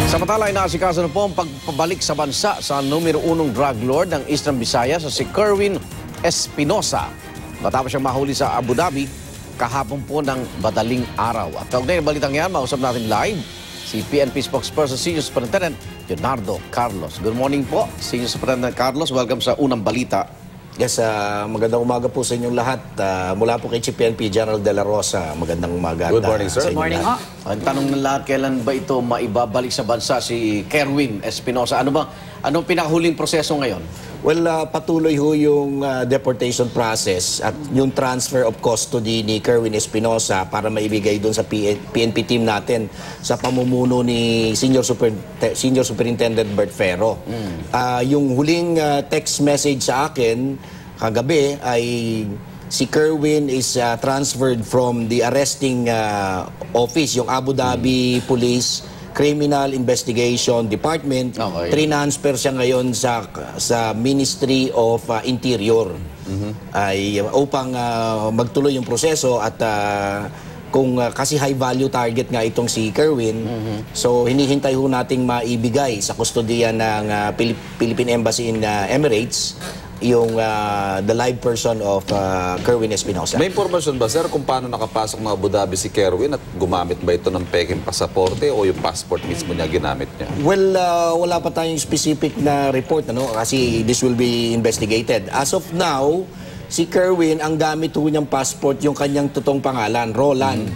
Samantala, inaasikaso na po ang pagpabalik sa bansa sa numero 1 drug lord ng Eastern Visayas sa si Kerwin Espinosa. Matapos siyang mahuli sa Abu Dhabi kahapon po ng madaling araw. At kaugnay ng balitang yan, mausap natin live si PNP spokesperson, Senior Superintendent Leonardo Carlos. Good morning po, Senior Superintendent Carlos. Welcome sa Unang Balita. Yes, magandang umaga po sa inyong lahat. Mula po kay Chief PNP General De La Rosa, magandang umaga. Good morning, sir. Good morning. Ang tanong ng lahat, kailan ba ito maibabalik sa bansa si Kerwin Espinosa? Anong pinahuling proseso ngayon? Well, patuloy ho yung deportation process at yung transfer of custody ni Kerwin Espinosa para maibigay doon sa PNP team natin sa pamumuno ni Senior Superintendent Bert Ferro. Yung huling text message sa akin kagabi ay si Kerwin is transferred from the arresting office, yung Abu Dhabi Police Criminal Investigation Department. Okay. Transfer siya ngayon sa Ministry of Interior ay upang magtuloy yung proseso at kasi high value target nga itong si Kerwin, so hinihintay ho nating maibigay sa kustodiya ng Philippine Embassy in Emirates yung the live person of Kerwin Espinosa. May impormasyon ba, sir, kung paano nakapasok ng Abu Dhabi si Kerwin at gumamit ba ito ng peking pasaporte o yung passport mismo niya ginamit niya? Well, wala pa tayong specific na report, kasi this will be investigated. As of now, si Kerwin, ang gamit ho niyang passport, yung kanyang totoong pangalan, Roland.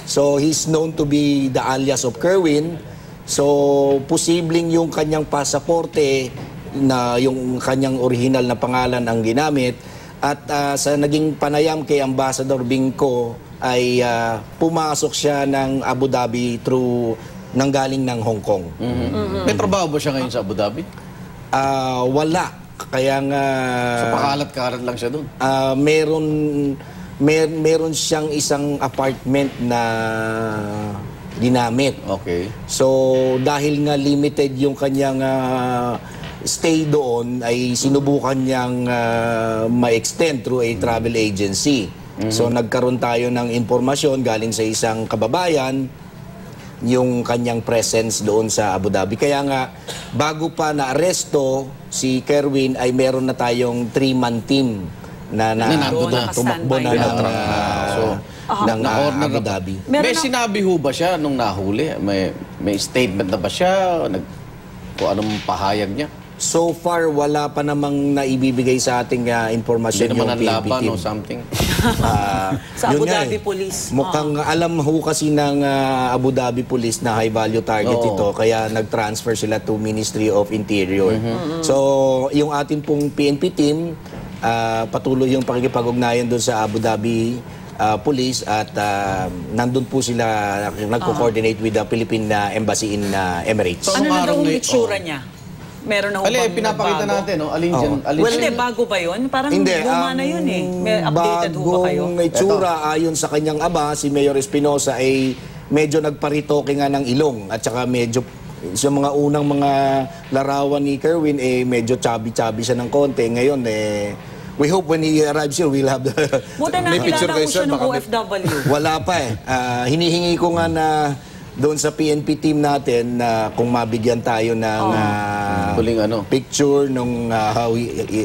So, he's known to be the alias of Kerwin. So, posibleng yung kanyang pasaporte na yung kanyang original na pangalan ang ginamit. At sa naging panayam kay Ambassador Bingco ay pumasok siya ng Abu Dhabi through nanggaling ng Hong Kong. May trabaho ba siya ngayon sa Abu Dhabi? Wala. Kaya nga Sa pakalat-karat lang siya doon? Meron siyang isang apartment na ginamit. Okay. So dahil nga limited yung kanyang stay doon, ay sinubukan niyang ma-extend through a travel agency. So nagkaroon tayo ng impormasyon galing sa isang kababayan yung kanyang presence doon sa Abu Dhabi. Kaya nga, bago pa na-aresto si Kerwin, ay meron na tayong 3-man team na tumakbo na ng Abu Dhabi. May sinabi ho ba siya nung nahuli? May statement na ba siya? Kung anong pahayag niya? So far, wala pa namang naibibigay sa ating impormasyon Hindi naman yung ang PNP laban team. o something? Sa Abu Dhabi Police. Mukhang alam ho kasi ng Abu Dhabi Police na high value target ito, kaya nag-transfer sila to Ministry of Interior. So, yung ating pong PNP team, patuloy yung pakikipag-ugnayan doon sa Abu Dhabi Police at nandun po sila nagko-coordinate with the Philippine Embassy in Emirates. Ano na daw ang itsura niya? Meron na bang pinapakita bago? natin, no? Alin dyan? Well, hindi, bago ba yun? Parang luma na yun eh. May updated ho ba kayo? Bagong itsura, ayon sa kanyang ama, si Mayor Espinosa, ay medyo nagparitoke nga ng ilong. At saka medyo, sa mga unang mga larawan ni Kerwin, medyo chubby-chubby siya ng konti. Ngayon, we hope when he arrives here, we'll have the... Buta na kilala ko siya ng OFW. Wala pa hinihingi ko nga na doon sa PNP team natin na kung mabigyan tayo ng picture nung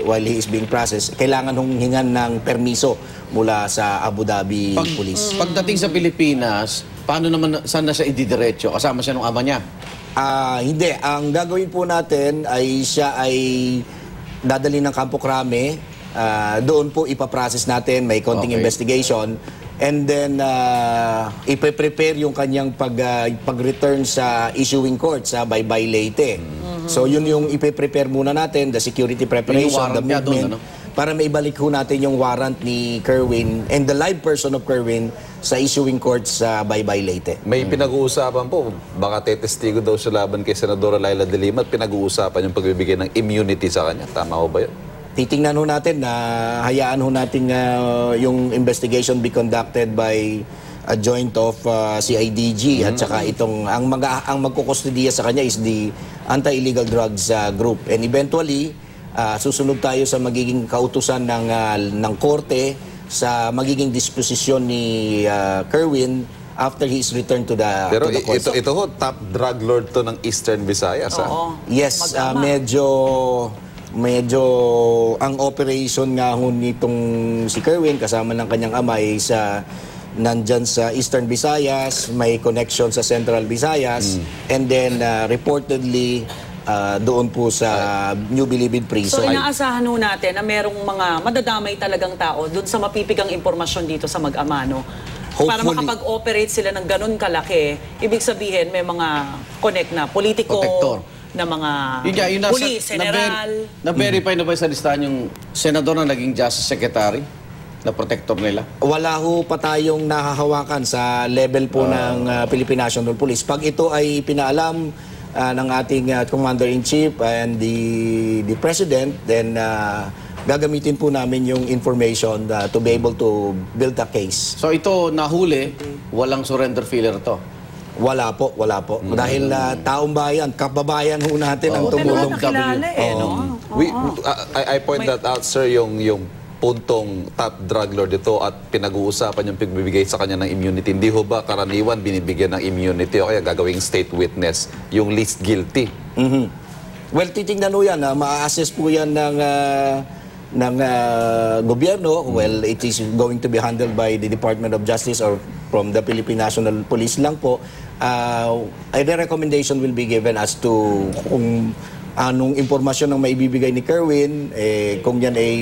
while he is being processed, kailangan nung hingan ng permiso mula sa Abu Dhabi Police. Pagdating sa Pilipinas, paano naman, saan na siya ididiretso? Kasama siya nung ama niya? Hindi. Ang gagawin po natin ay siya ay dadali ng Campo Crame. Doon po ipaprocess natin, may konting investigation. And then, ipe-prepare yung kanyang pag-return sa issuing court sa Baybay Leyte. So, yun yung ipe-prepare muna natin, the security preparation, the movement, para maibalik ho natin yung warrant ni Kerwin and the live person of Kerwin sa issuing court sa Baybay Leyte. May pinag-uusapan po, baka tetestigo daw siya laban kay Senadora Laila de Lima at pinag-uusapan yung pagbibigay ng immunity sa kanya. Tama ho ba yun? Titingnan ho natin na hayaan ho natin yung investigation be conducted by a joint of CIDG at saka itong ang magkukustodiya sa kanya is the anti-illegal drugs group, and eventually susunod tayo sa magiging kautusan ng korte sa magiging disposisyon ni Kerwin after his return to the Pero to the court. ito ho, top drug lord to ng Eastern Visayas. Oo. Yes, Mag-ama. medyo ang operation nga ho nitong si Kerwin kasama ng kanyang ama ay nandyan sa Eastern Visayas, may connection sa Central Visayas, and then reportedly doon po sa New Bilibid So Prison. inaasahan ho natin na merong mga madadamay talagang tao doon sa mapipigang impormasyon dito sa mag-ama, no? Para Hopefully. makapag-operate sila ng ganun kalaki, ibig sabihin may mga connect na politiko, Protector. na mga Yun nga, pulis, general. Na-verify na ba sa listahan yung senador na naging Justice Secretary na protector nila? Wala ho pa tayong nahahawakan sa level po ng Philippine National Police. Pag ito ay pinaalam ng ating Commander-in-Chief and the President, then gagamitin po namin yung information to be able to build a case. So ito, nahuli, walang surrender feeler to. Wala po. Dahil taong bayan, kababayan ho natin ang Buti naman tumulong. nakilala eh, no? I point that out, sir, yung puntong top drug lord ito at pinag-uusapan yung pagbibigay sa kanya ng immunity. Hindi ho ba karaniwan binibigyan ng immunity o kaya gagawing state witness yung least guilty? Well, titingnan ho yan. Ma-assess po yan ng gobyerno. Well, it is going to be handled by the Department of Justice or from the Philippine National Police lang po. The recommendation will be given as to kung anong impormasyon ang maibibigay ni Kerwin, kung yan ay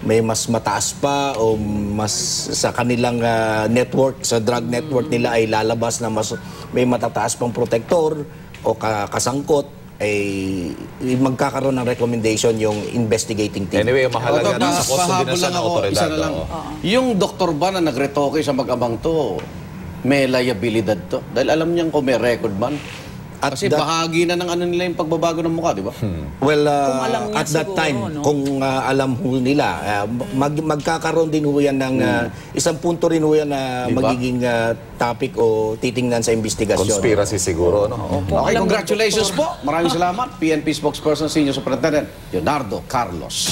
may mas mataas pa o mas sa kanilang network, sa drug network nila ay lalabas na mas may matataas pang protector o kasangkot, ay magkakaroon ng recommendation yung investigating team. Anyway, mahalaga na sa Pahabol custody na sa lang ako, otoridad. isa na lang. Yung doktor ba na nagretoke sa mag-amang to, may liabilidad to? Dahil alam niyang kung may record man. At Kasi bahagi na ng ano nila yung pagbabago ng mukha, di ba? Well, Kung alam niya at that siguro, time, no? kung alam ho nila, magkakaroon din ho yan ng isang punto rin ho yan na Diba? magiging topic o titingnan sa investigasyon. Conspiracy siguro, no? Okay, alam ng congratulations po. Maraming salamat. PNP spokesperson, Senior Superintendent Leonardo Carlos.